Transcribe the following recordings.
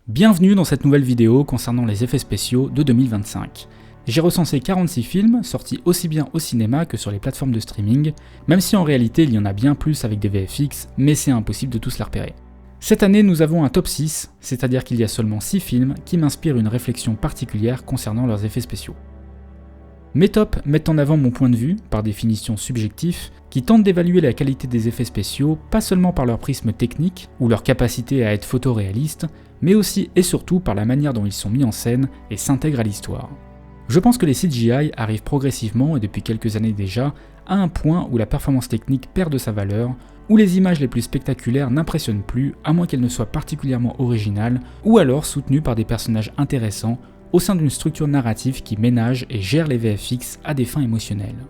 Bienvenue dans cette nouvelle vidéo concernant les effets spéciaux de 2025. J'ai recensé 46 films, sortis aussi bien au cinéma que sur les plateformes de streaming, même si en réalité il y en a bien plus avec des VFX, mais c'est impossible de tous les repérer. Cette année nous avons un top 6, c'est-à-dire qu'il y a seulement 6 films qui m'inspirent une réflexion particulière concernant leurs effets spéciaux. Mes tops mettent en avant mon point de vue, par définition subjectif, qui tente d'évaluer la qualité des effets spéciaux, pas seulement par leur prisme technique, ou leur capacité à être photoréaliste, mais aussi et surtout par la manière dont ils sont mis en scène et s'intègrent à l'histoire. Je pense que les CGI arrivent progressivement, et depuis quelques années déjà, à un point où la performance technique perd de sa valeur, où les images les plus spectaculaires n'impressionnent plus, à moins qu'elles ne soient particulièrement originales, ou alors soutenues par des personnages intéressants, au sein d'une structure narrative qui ménage et gère les VFX à des fins émotionnelles.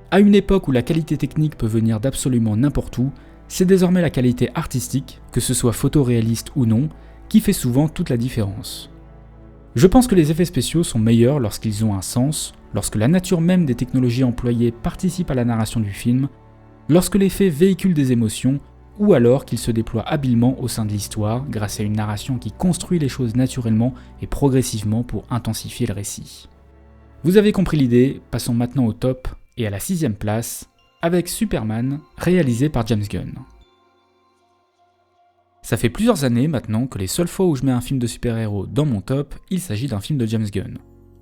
À une époque où la qualité technique peut venir d'absolument n'importe où, c'est désormais la qualité artistique, que ce soit photoréaliste ou non, qui fait souvent toute la différence. Je pense que les effets spéciaux sont meilleurs lorsqu'ils ont un sens, lorsque la nature même des technologies employées participe à la narration du film, lorsque l'effet véhicule des émotions, ou alors qu'il se déploie habilement au sein de l'histoire grâce à une narration qui construit les choses naturellement et progressivement pour intensifier le récit. Vous avez compris l'idée, passons maintenant au top et à la 6ème place, avec Superman, réalisé par James Gunn. Ça fait plusieurs années maintenant que les seules fois où je mets un film de super-héros dans mon top, il s'agit d'un film de James Gunn.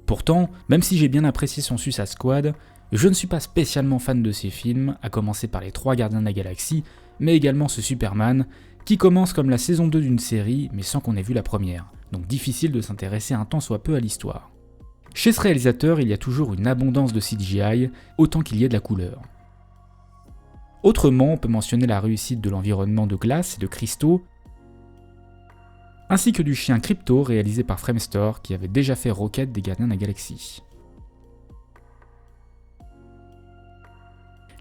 Pourtant, même si j'ai bien apprécié son Suicide Squad, je ne suis pas spécialement fan de ces films, à commencer par les 3 Gardiens de la Galaxie, mais également ce Superman, qui commence comme la saison 2 d'une série, mais sans qu'on ait vu la première, donc difficile de s'intéresser un tant soit peu à l'histoire. Chez ce réalisateur, il y a toujours une abondance de CGI, autant qu'il y ait de la couleur. Autrement, on peut mentionner la réussite de l'environnement de glace et de cristaux, ainsi que du chien Crypto réalisé par Framestore qui avait déjà fait Rocket des Gardiens de la Galaxie.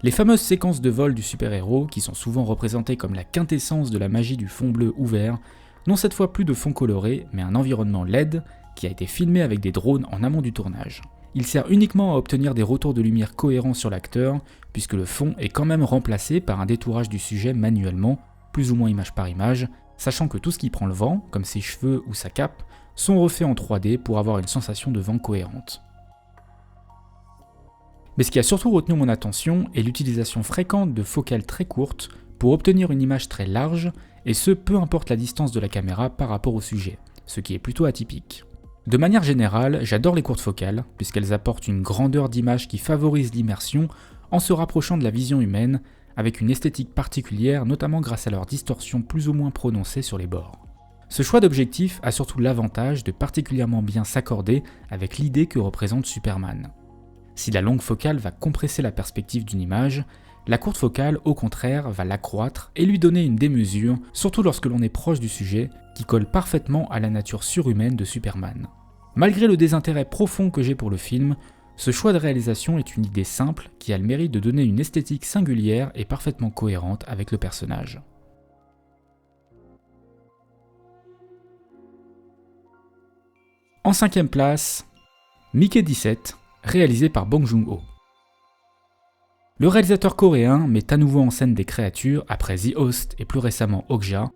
Les fameuses séquences de vol du super-héros, qui sont souvent représentées comme la quintessence de la magie du fond bleu ouvert, n'ont cette fois plus de fond coloré, mais un environnement LED qui a été filmé avec des drones en amont du tournage. Il sert uniquement à obtenir des retours de lumière cohérents sur l'acteur, puisque le fond est quand même remplacé par un détourage du sujet manuellement, plus ou moins image par image, sachant que tout ce qui prend le vent, comme ses cheveux ou sa cape, sont refaits en 3D pour avoir une sensation de vent cohérente. Mais ce qui a surtout retenu mon attention est l'utilisation fréquente de focales très courtes pour obtenir une image très large, et ce peu importe la distance de la caméra par rapport au sujet, ce qui est plutôt atypique. De manière générale, j'adore les courtes focales, puisqu'elles apportent une grandeur d'image qui favorise l'immersion en se rapprochant de la vision humaine, avec une esthétique particulière, notamment grâce à leur distorsion plus ou moins prononcée sur les bords. Ce choix d'objectif a surtout l'avantage de particulièrement bien s'accorder avec l'idée que représente Superman. Si la longue focale va compresser la perspective d'une image, la courte focale, au contraire, va l'accroître et lui donner une démesure, surtout lorsque l'on est proche du sujet, qui colle parfaitement à la nature surhumaine de Superman. Malgré le désintérêt profond que j'ai pour le film, ce choix de réalisation est une idée simple qui a le mérite de donner une esthétique singulière et parfaitement cohérente avec le personnage. En 5ème place, Mickey 17, réalisé par Bong Joon-ho. Le réalisateur coréen met à nouveau en scène des créatures après The Host et plus récemment Okja,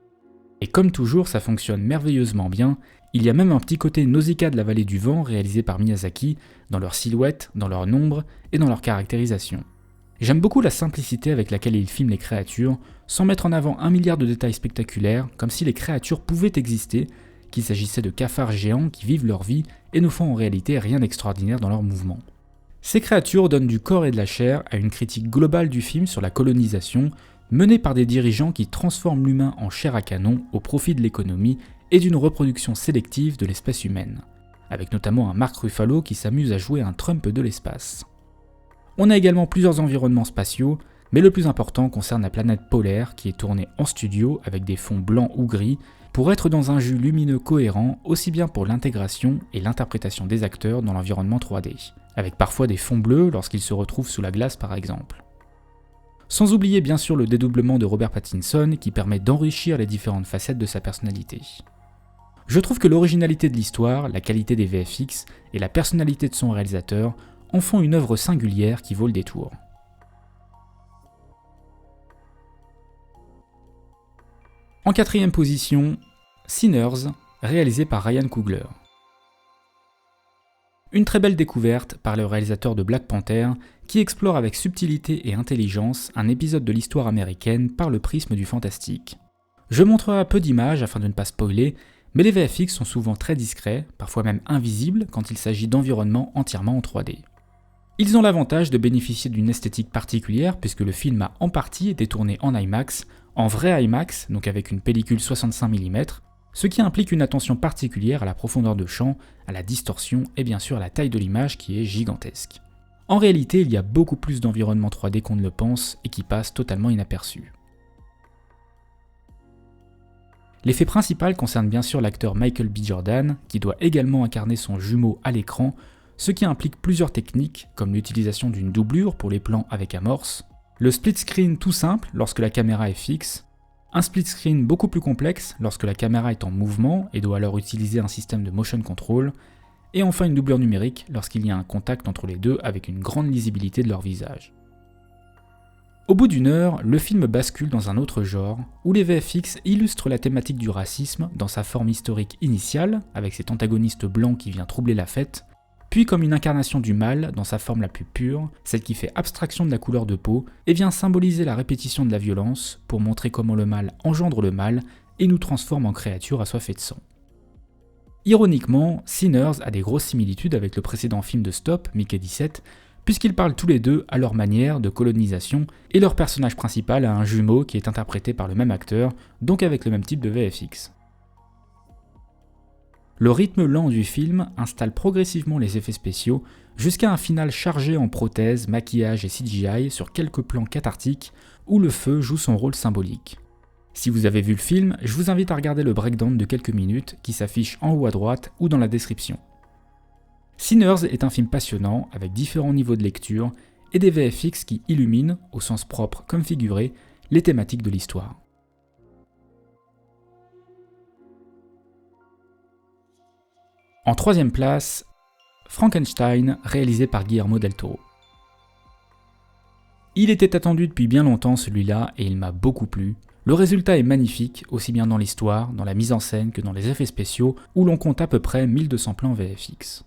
et comme toujours ça fonctionne merveilleusement bien, il y a même un petit côté Nausicaa de la vallée du vent réalisé par Miyazaki, dans leur silhouette, dans leur nombre et dans leur caractérisation. J'aime beaucoup la simplicité avec laquelle il filme les créatures, sans mettre en avant 1 milliard de détails spectaculaires, comme si les créatures pouvaient exister, qu'il s'agissait de cafards géants qui vivent leur vie et ne font en réalité rien d'extraordinaire dans leurs mouvements. Ces créatures donnent du corps et de la chair à une critique globale du film sur la colonisation, menée par des dirigeants qui transforment l'humain en chair à canon au profit de l'économie et d'une reproduction sélective de l'espèce humaine, avec notamment un Mark Ruffalo qui s'amuse à jouer un Trump de l'espace. On a également plusieurs environnements spatiaux, mais le plus important concerne la planète polaire qui est tournée en studio avec des fonds blancs ou gris pour être dans un jus lumineux cohérent aussi bien pour l'intégration et l'interprétation des acteurs dans l'environnement 3D, avec parfois des fonds bleus lorsqu'ils se retrouvent sous la glace par exemple. Sans oublier bien sûr le dédoublement de Robert Pattinson qui permet d'enrichir les différentes facettes de sa personnalité. Je trouve que l'originalité de l'histoire, la qualité des VFX et la personnalité de son réalisateur en font une œuvre singulière qui vaut le détour. En 4ème position, Sinners, réalisé par Ryan Coogler. Une très belle découverte par le réalisateur de Black Panther, qui explore avec subtilité et intelligence un épisode de l'histoire américaine par le prisme du fantastique. Je montrerai peu d'images afin de ne pas spoiler, mais les VFX sont souvent très discrets, parfois même invisibles quand il s'agit d'environnements entièrement en 3D. Ils ont l'avantage de bénéficier d'une esthétique particulière puisque le film a en partie été tourné en IMAX, en vrai IMAX, donc avec une pellicule 65 mm, ce qui implique une attention particulière à la profondeur de champ, à la distorsion et bien sûr à la taille de l'image qui est gigantesque. En réalité, il y a beaucoup plus d'environnements 3D qu'on ne le pense et qui passent totalement inaperçus. L'effet principal concerne bien sûr l'acteur Michael B. Jordan, qui doit également incarner son jumeau à l'écran, ce qui implique plusieurs techniques, comme l'utilisation d'une doublure pour les plans avec amorce, le split screen tout simple lorsque la caméra est fixe, un split screen beaucoup plus complexe lorsque la caméra est en mouvement et doit alors utiliser un système de motion control, et enfin une doublure numérique lorsqu'il y a un contact entre les deux avec une grande lisibilité de leur visage. Au bout d'une heure, le film bascule dans un autre genre, où les VFX illustrent la thématique du racisme dans sa forme historique initiale, avec cet antagoniste blanc qui vient troubler la fête, puis comme une incarnation du mal dans sa forme la plus pure, celle qui fait abstraction de la couleur de peau, et vient symboliser la répétition de la violence pour montrer comment le mal engendre le mal et nous transforme en créatures assoiffées de sang. Ironiquement, Sinners a des grosses similitudes avec le précédent film de Stop, Mickey 17, puisqu'ils parlent tous les deux à leur manière de colonisation, et leur personnage principal a un jumeau qui est interprété par le même acteur, donc avec le même type de VFX. Le rythme lent du film installe progressivement les effets spéciaux jusqu'à un final chargé en prothèses, maquillage et CGI sur quelques plans cathartiques où le feu joue son rôle symbolique. Si vous avez vu le film, je vous invite à regarder le breakdown de quelques minutes qui s'affiche en haut à droite ou dans la description. Sinners est un film passionnant avec différents niveaux de lecture et des VFX qui illuminent, au sens propre comme figuré, les thématiques de l'histoire. En troisième place, Frankenstein, réalisé par Guillermo del Toro. Il était attendu depuis bien longtemps celui-là et il m'a beaucoup plu. Le résultat est magnifique, aussi bien dans l'histoire, dans la mise en scène que dans les effets spéciaux, où l'on compte à peu près 1200 plans VFX.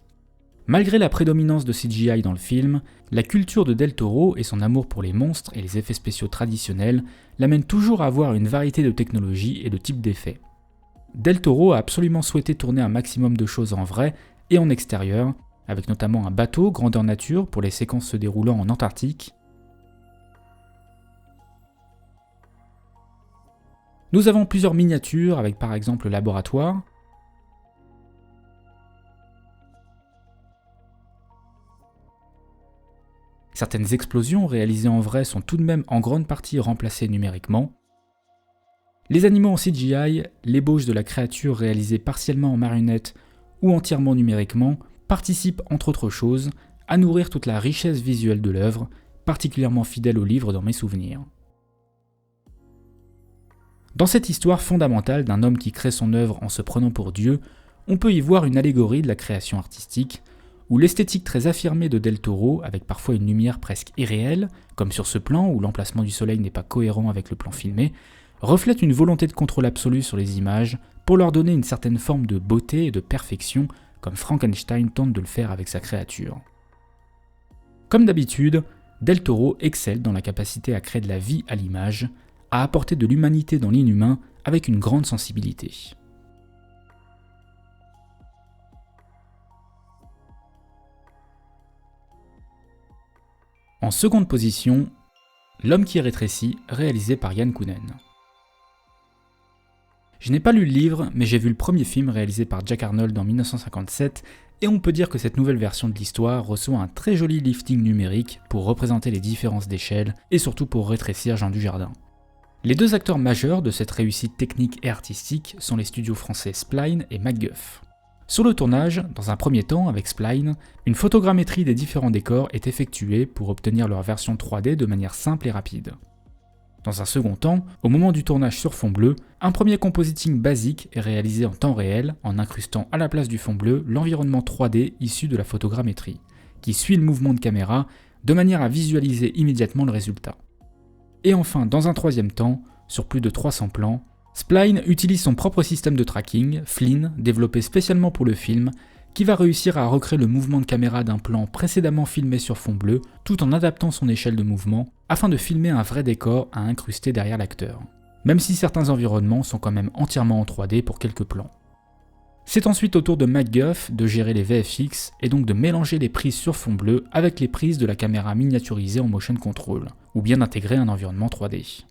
Malgré la prédominance de CGI dans le film, la culture de Del Toro et son amour pour les monstres et les effets spéciaux traditionnels l'amènent toujours à avoir une variété de technologies et de types d'effets. Del Toro a absolument souhaité tourner un maximum de choses en vrai et en extérieur, avec notamment un bateau grandeur nature pour les séquences se déroulant en Antarctique. Nous avons plusieurs miniatures avec par exemple le laboratoire, certaines explosions réalisées en vrai sont tout de même en grande partie remplacées numériquement. Les animaux en CGI, l'ébauche de la créature réalisée partiellement en marionnette ou entièrement numériquement, participent entre autres choses à nourrir toute la richesse visuelle de l'œuvre, particulièrement fidèle au livre dans mes souvenirs. Dans cette histoire fondamentale d'un homme qui crée son œuvre en se prenant pour Dieu, on peut y voir une allégorie de la création artistique, où l'esthétique très affirmée de Del Toro, avec parfois une lumière presque irréelle, comme sur ce plan où l'emplacement du soleil n'est pas cohérent avec le plan filmé, reflète une volonté de contrôle absolu sur les images pour leur donner une certaine forme de beauté et de perfection, comme Frankenstein tente de le faire avec sa créature. Comme d'habitude, Del Toro excelle dans la capacité à créer de la vie à l'image, à apporter de l'humanité dans l'inhumain avec une grande sensibilité. En seconde position, L'homme qui rétrécit, réalisé par Yann Kounen. Je n'ai pas lu le livre, mais j'ai vu le premier film réalisé par Jack Arnold en 1957, et on peut dire que cette nouvelle version de l'histoire reçoit un très joli lifting numérique pour représenter les différences d'échelle, et surtout pour rétrécir Jean Dujardin. Les deux acteurs majeurs de cette réussite technique et artistique sont les studios français Spline et MacGuff. Sur le tournage, dans un premier temps avec Spline, une photogrammétrie des différents décors est effectuée pour obtenir leur version 3D de manière simple et rapide. Dans un second temps, au moment du tournage sur fond bleu, un premier compositing basique est réalisé en temps réel en incrustant à la place du fond bleu l'environnement 3D issu de la photogrammétrie, qui suit le mouvement de caméra de manière à visualiser immédiatement le résultat. Et enfin, dans un troisième temps, sur plus de 300 plans, Spline utilise son propre système de tracking, Flynn, développé spécialement pour le film, qui va réussir à recréer le mouvement de caméra d'un plan précédemment filmé sur fond bleu, tout en adaptant son échelle de mouvement, afin de filmer un vrai décor à incruster derrière l'acteur. Même si certains environnements sont quand même entièrement en 3D pour quelques plans. C'est ensuite au tour de MacGuff de gérer les VFX et donc de mélanger les prises sur fond bleu avec les prises de la caméra miniaturisée en motion control, ou bien d'intégrer un environnement 3D.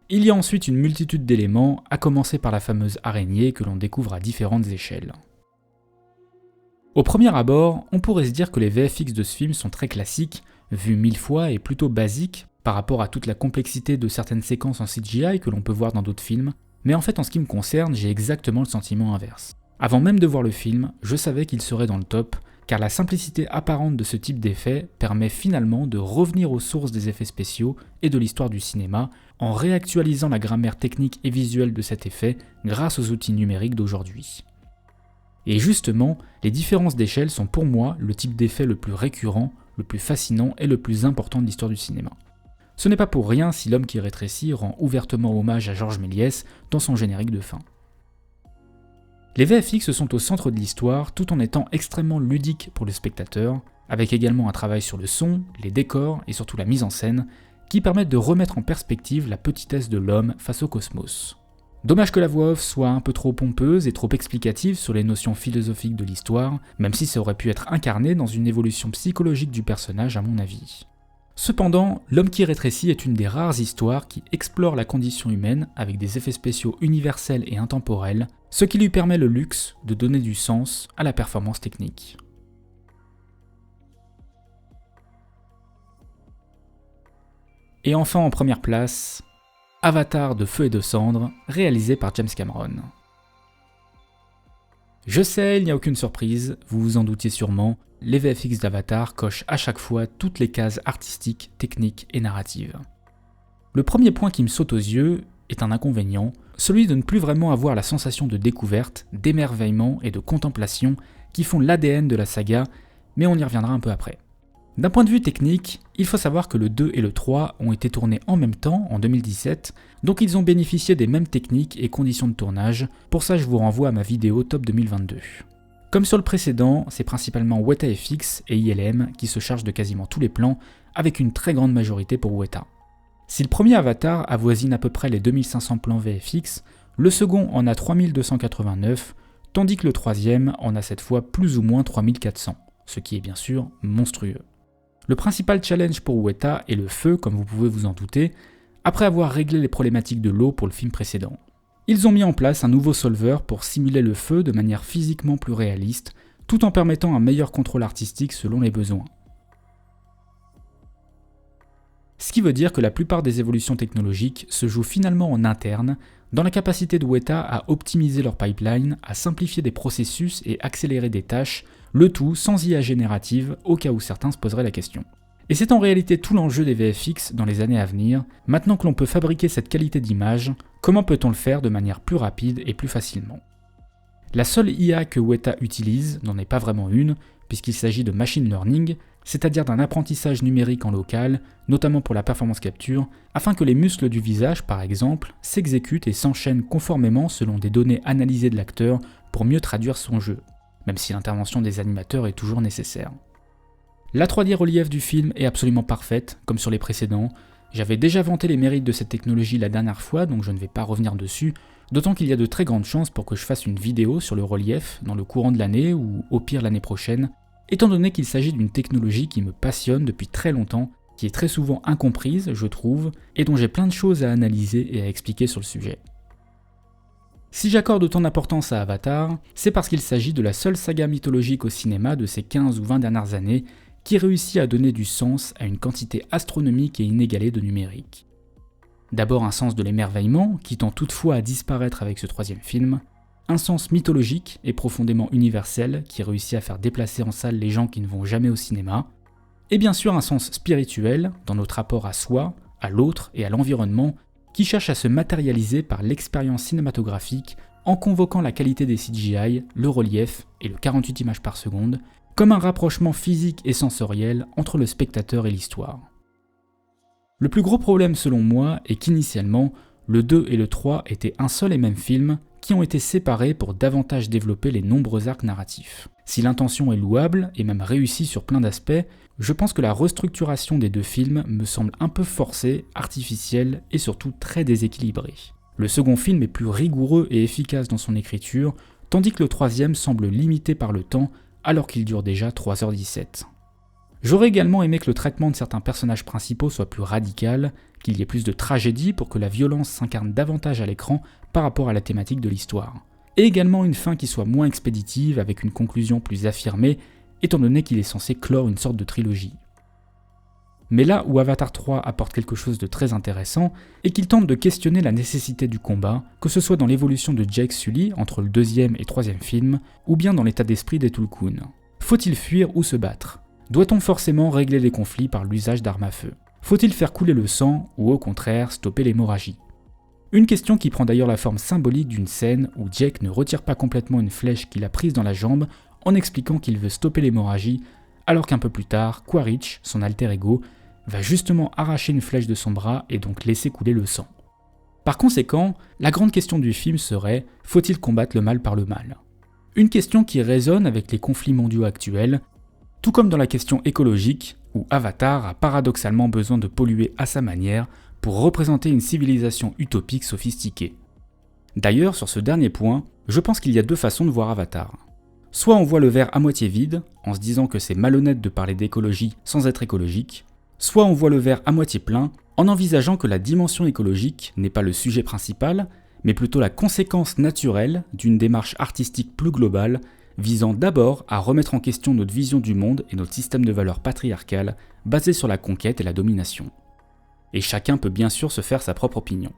Il y a ensuite une multitude d'éléments, à commencer par la fameuse araignée que l'on découvre à différentes échelles. Au premier abord, on pourrait se dire que les VFX de ce film sont très classiques, vus 1000 fois et plutôt basiques par rapport à toute la complexité de certaines séquences en CGI que l'on peut voir dans d'autres films, mais en fait en ce qui me concerne, j'ai exactement le sentiment inverse. Avant même de voir le film, je savais qu'il serait dans le top, car la simplicité apparente de ce type d'effet permet finalement de revenir aux sources des effets spéciaux et de l'histoire du cinéma, en réactualisant la grammaire technique et visuelle de cet effet grâce aux outils numériques d'aujourd'hui. Et justement, les différences d'échelle sont pour moi le type d'effet le plus récurrent, le plus fascinant et le plus important de l'histoire du cinéma. Ce n'est pas pour rien si L'homme qui rétrécit rend ouvertement hommage à Georges Méliès dans son générique de fin. Les VFX sont au centre de l'histoire tout en étant extrêmement ludiques pour le spectateur, avec également un travail sur le son, les décors et surtout la mise en scène, qui permettent de remettre en perspective la petitesse de l'homme face au cosmos. Dommage que la voix off soit un peu trop pompeuse et trop explicative sur les notions philosophiques de l'histoire, même si ça aurait pu être incarné dans une évolution psychologique du personnage à mon avis. Cependant, L'homme qui rétrécit est une des rares histoires qui explore la condition humaine avec des effets spéciaux universels et intemporels, ce qui lui permet le luxe de donner du sens à la performance technique. Et enfin en première place, Avatar de feu et de cendres, réalisé par James Cameron. Je sais, il n'y a aucune surprise, vous vous en doutiez sûrement, les VFX d'Avatar cochent à chaque fois toutes les cases artistiques, techniques et narratives. Le premier point qui me saute aux yeux est un inconvénient, celui de ne plus vraiment avoir la sensation de découverte, d'émerveillement et de contemplation qui font l'ADN de la saga, mais on y reviendra un peu après. D'un point de vue technique, il faut savoir que le 2 et le 3 ont été tournés en même temps, en 2017, donc ils ont bénéficié des mêmes techniques et conditions de tournage, pour ça je vous renvoie à ma vidéo Top 2022. Comme sur le précédent, c'est principalement Weta FX et ILM qui se chargent de quasiment tous les plans, avec une très grande majorité pour Weta. Si le premier Avatar avoisine à peu près les 2500 plans VFX, le second en a 3289, tandis que le troisième en a cette fois plus ou moins 3400, ce qui est bien sûr monstrueux. Le principal challenge pour Weta est le feu, comme vous pouvez vous en douter, après avoir réglé les problématiques de l'eau pour le film précédent. Ils ont mis en place un nouveau solver pour simuler le feu de manière physiquement plus réaliste, tout en permettant un meilleur contrôle artistique selon les besoins. Ce qui veut dire que la plupart des évolutions technologiques se jouent finalement en interne, dans la capacité de Weta à optimiser leur pipeline, à simplifier des processus et accélérer des tâches, le tout sans IA générative, au cas où certains se poseraient la question. Et c'est en réalité tout l'enjeu des VFX dans les années à venir. Maintenant que l'on peut fabriquer cette qualité d'image, comment peut-on le faire de manière plus rapide et plus facilement ? La seule IA que Weta utilise n'en est pas vraiment une, puisqu'il s'agit de machine learning, c'est-à-dire d'un apprentissage numérique en local, notamment pour la performance capture, afin que les muscles du visage, par exemple, s'exécutent et s'enchaînent conformément selon des données analysées de l'acteur pour mieux traduire son jeu, même si l'intervention des animateurs est toujours nécessaire. La 3D relief du film est absolument parfaite, comme sur les précédents. J'avais déjà vanté les mérites de cette technologie la dernière fois, donc je ne vais pas revenir dessus, d'autant qu'il y a de très grandes chances pour que je fasse une vidéo sur le relief dans le courant de l'année ou au pire l'année prochaine, étant donné qu'il s'agit d'une technologie qui me passionne depuis très longtemps, qui est très souvent incomprise, je trouve, et dont j'ai plein de choses à analyser et à expliquer sur le sujet. Si j'accorde autant d'importance à Avatar, c'est parce qu'il s'agit de la seule saga mythologique au cinéma de ces 15 ou 20 dernières années qui réussit à donner du sens à une quantité astronomique et inégalée de numérique. D'abord un sens de l'émerveillement, qui tend toutefois à disparaître avec ce troisième film, un sens mythologique et profondément universel qui réussit à faire déplacer en salle les gens qui ne vont jamais au cinéma, et bien sûr un sens spirituel dans notre rapport à soi, à l'autre et à l'environnement, qui cherche à se matérialiser par l'expérience cinématographique en convoquant la qualité des CGI, le relief et le 48 images par seconde, comme un rapprochement physique et sensoriel entre le spectateur et l'histoire. Le plus gros problème selon moi est qu'initialement, Le 2 et le 3 étaient un seul et même film qui ont été séparés pour davantage développer les nombreux arcs narratifs. Si l'intention est louable et même réussie sur plein d'aspects, je pense que la restructuration des deux films me semble un peu forcée, artificielle et surtout très déséquilibrée. Le second film est plus rigoureux et efficace dans son écriture, tandis que le troisième semble limité par le temps alors qu'il dure déjà 3h17. J'aurais également aimé que le traitement de certains personnages principaux soit plus radical, qu'il y ait plus de tragédie pour que la violence s'incarne davantage à l'écran par rapport à la thématique de l'histoire. Et également une fin qui soit moins expéditive avec une conclusion plus affirmée, étant donné qu'il est censé clore une sorte de trilogie. Mais là où Avatar 3 apporte quelque chose de très intéressant, est qu'il tente de questionner la nécessité du combat, que ce soit dans l'évolution de Jake Sully entre le deuxième et troisième film, ou bien dans l'état d'esprit des Tulkun. Faut-il fuir ou se battre ? Doit-on forcément régler les conflits par l'usage d'armes à feu ? Faut-il faire couler le sang ou au contraire stopper l'hémorragie ? Une question qui prend d'ailleurs la forme symbolique d'une scène où Jake ne retire pas complètement une flèche qu'il a prise dans la jambe en expliquant qu'il veut stopper l'hémorragie, alors qu'un peu plus tard, Quaritch, son alter ego, va justement arracher une flèche de son bras et donc laisser couler le sang. Par conséquent, la grande question du film serait « Faut-il combattre le mal par le mal ?» Une question qui résonne avec les conflits mondiaux actuels, tout comme dans la question écologique, où Avatar a paradoxalement besoin de polluer à sa manière pour représenter une civilisation utopique sophistiquée. D'ailleurs, sur ce dernier point, je pense qu'il y a deux façons de voir Avatar. Soit on voit le verre à moitié vide, en se disant que c'est malhonnête de parler d'écologie sans être écologique, soit on voit le verre à moitié plein, en envisageant que la dimension écologique n'est pas le sujet principal, mais plutôt la conséquence naturelle d'une démarche artistique plus globale, visant d'abord à remettre en question notre vision du monde et notre système de valeurs patriarcales basé sur la conquête et la domination. Et chacun peut bien sûr se faire sa propre opinion.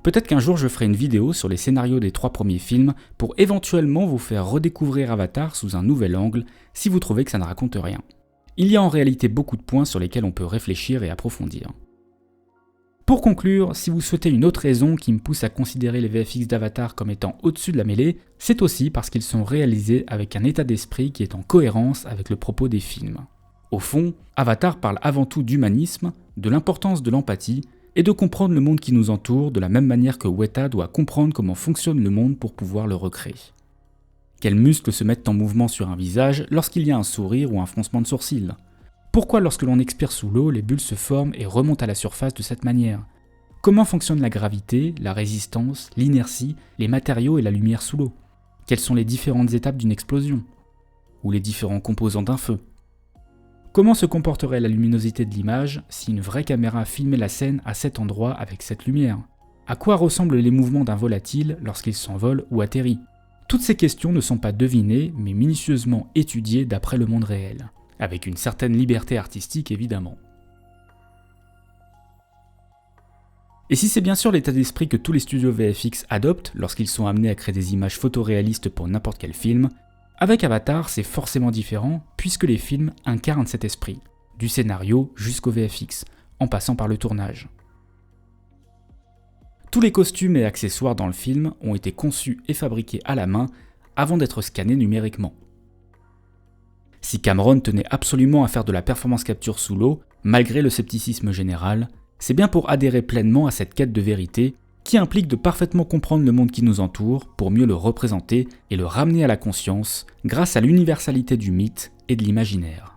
Peut-être qu'un jour je ferai une vidéo sur les scénarios des 3 premiers films pour éventuellement vous faire redécouvrir Avatar sous un nouvel angle si vous trouvez que ça ne raconte rien. Il y a en réalité beaucoup de points sur lesquels on peut réfléchir et approfondir. Pour conclure, si vous souhaitez une autre raison qui me pousse à considérer les VFX d'Avatar comme étant au-dessus de la mêlée, c'est aussi parce qu'ils sont réalisés avec un état d'esprit qui est en cohérence avec le propos des films. Au fond, Avatar parle avant tout d'humanisme, de l'importance de l'empathie et de comprendre le monde qui nous entoure de la même manière que Weta doit comprendre comment fonctionne le monde pour pouvoir le recréer. Quels muscles se mettent en mouvement sur un visage lorsqu'il y a un sourire ou un froncement de sourcils ? Pourquoi lorsque l'on expire sous l'eau, les bulles se forment et remontent à la surface de cette manière ? Comment fonctionne la gravité, la résistance, l'inertie, les matériaux et la lumière sous l'eau ? Quelles sont les différentes étapes d'une explosion ? Ou les différents composants d'un feu ? Comment se comporterait la luminosité de l'image si une vraie caméra filmait la scène à cet endroit avec cette lumière ? À quoi ressemblent les mouvements d'un volatile lorsqu'il s'envole ou atterrit ? Toutes ces questions ne sont pas devinées, mais minutieusement étudiées d'après le monde réel, avec une certaine liberté artistique évidemment. Et si c'est bien sûr l'état d'esprit que tous les studios VFX adoptent lorsqu'ils sont amenés à créer des images photoréalistes pour n'importe quel film, avec Avatar c'est forcément différent puisque les films incarnent cet esprit, du scénario jusqu'au VFX, en passant par le tournage. Tous les costumes et accessoires dans le film ont été conçus et fabriqués à la main avant d'être scannés numériquement. Si Cameron tenait absolument à faire de la performance capture sous l'eau, malgré le scepticisme général, c'est bien pour adhérer pleinement à cette quête de vérité qui implique de parfaitement comprendre le monde qui nous entoure pour mieux le représenter et le ramener à la conscience grâce à l'universalité du mythe et de l'imaginaire.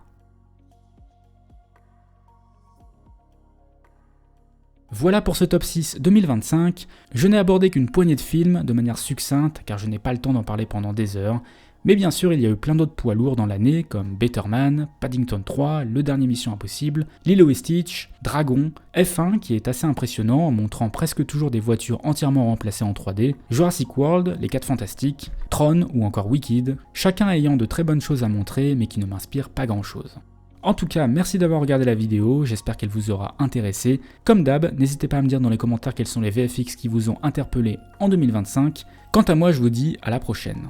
Voilà pour ce top 6 2025, je n'ai abordé qu'une poignée de films de manière succincte car je n'ai pas le temps d'en parler pendant des heures, mais bien sûr il y a eu plein d'autres poids lourds dans l'année comme Better Man, Paddington 3, Le Dernier Mission Impossible, Lilo et Stitch, Dragon, F1 qui est assez impressionnant en montrant presque toujours des voitures entièrement remplacées en 3D, Jurassic World, Les 4 Fantastiques, Tron ou encore Wicked, chacun ayant de très bonnes choses à montrer mais qui ne m'inspirent pas grand chose. En tout cas, merci d'avoir regardé la vidéo, j'espère qu'elle vous aura intéressé. Comme d'hab, n'hésitez pas à me dire dans les commentaires quels sont les VFX qui vous ont interpellé en 2025. Quant à moi, je vous dis à la prochaine.